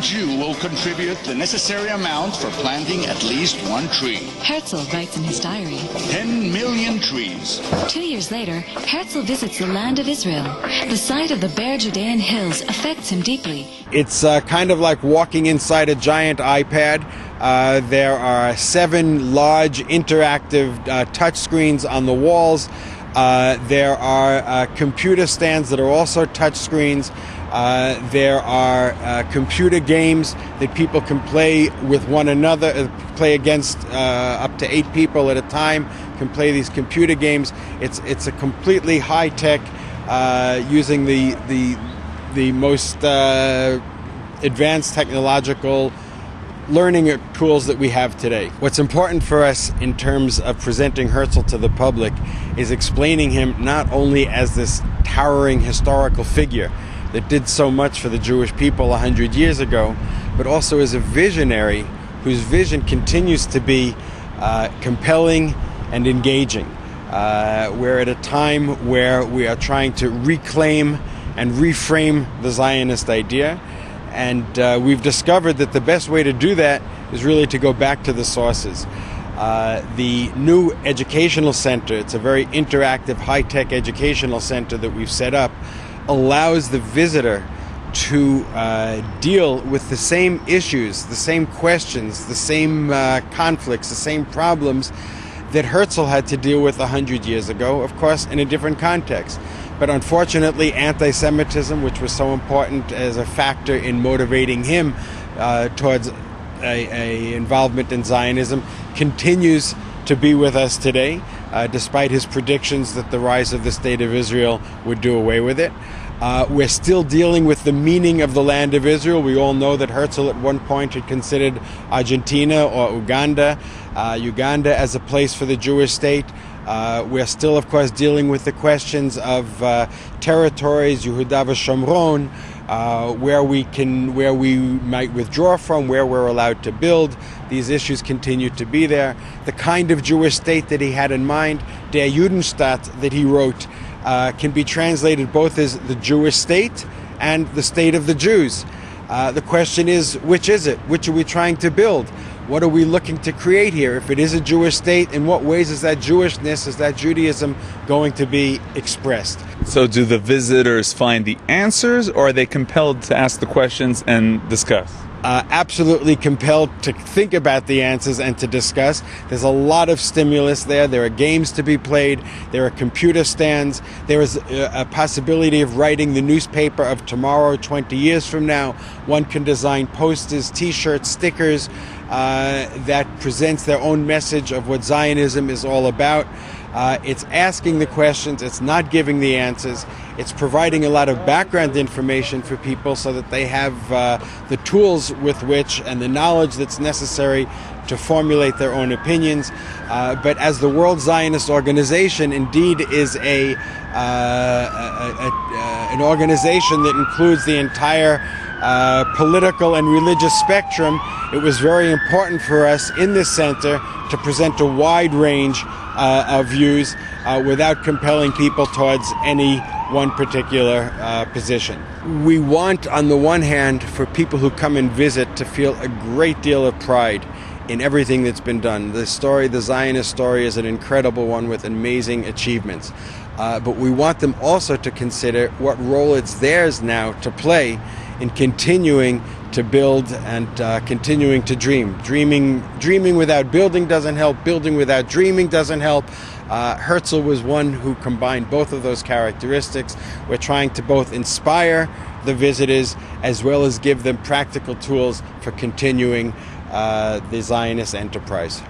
Jew will contribute the necessary amount for planting at least one tree. Herzl writes in his diary, 10 million trees. 2 years later, Herzl visits the land of Israel. The sight of the bare Judean hills affects him deeply. It's kind of like walking inside a giant iPad. There are 7 large interactive touchscreens on the walls. There are computer stands that are also touchscreens. There are computer games that people can play with one another, play against up to 8 people at a time, can play these computer games. It's a completely high-tech, using the most advanced technological learning tools that we have today. What's important for us in terms of presenting Herzl to the public is explaining him not only as this towering historical figure that did so much for the Jewish people 100 years ago, but also as a visionary whose vision continues to be compelling and engaging. We're at a time where we are trying to reclaim and reframe the Zionist idea. And we've discovered that the best way to do that is really to go back to the sources. The new educational center, it's a very interactive, high-tech educational center that we've set up, allows the visitor to deal with the same issues, the same questions, the same conflicts, the same problems that Herzl had to deal with 100 years ago, of course, in a different context. But unfortunately, anti-Semitism, which was so important as a factor in motivating him towards a involvement in Zionism, continues to be with us today, despite his predictions that the rise of the State of Israel would do away with it. We're still dealing with the meaning of the land of Israel. We all know that Herzl at one point had considered Argentina or Uganda as a place for the Jewish state. We're still, of course, dealing with the questions of territories, Yehuda v'Shomron, where we might withdraw from, where we're allowed to build. These issues continue to be there. The kind of Jewish state that he had in mind, Der Judenstaat, that he wrote, can be translated both as the Jewish state and the state of the Jews. The question is, which is it? Which are we trying to build? What are we looking to create here? If it is a Jewish state, in what ways is that Jewishness, is that Judaism going to be expressed? So do the visitors find the answers, or are they compelled to ask the questions and discuss? Absolutely compelled to think about the answers and to discuss. There's a lot of stimulus there. There are games to be played. There are computer stands. There is a possibility of writing the newspaper of tomorrow, 20 years from now. One can design posters, T-shirts, stickers that presents their own message of what Zionism is all about. It's asking the questions. It's not giving the answers. It's providing a lot of background information for people so that they have the tools with which and the knowledge that's necessary to formulate their own opinions. But as the World Zionist Organization indeed is an organization that includes the entire political and religious spectrum, it was very important for us in this center to present a wide range of views without compelling people towards any one particular position. We want, on the one hand, for people who come and visit to feel a great deal of pride in everything that's been done. The Zionist story, is an incredible one with amazing achievements. But we want them also to consider what role it's theirs now to play in continuing to build and continuing to dream. Dreaming without building doesn't help. Building without dreaming doesn't help. Herzl was one who combined both of those characteristics. We're trying to both inspire the visitors as well as give them practical tools for continuing the Zionist enterprise.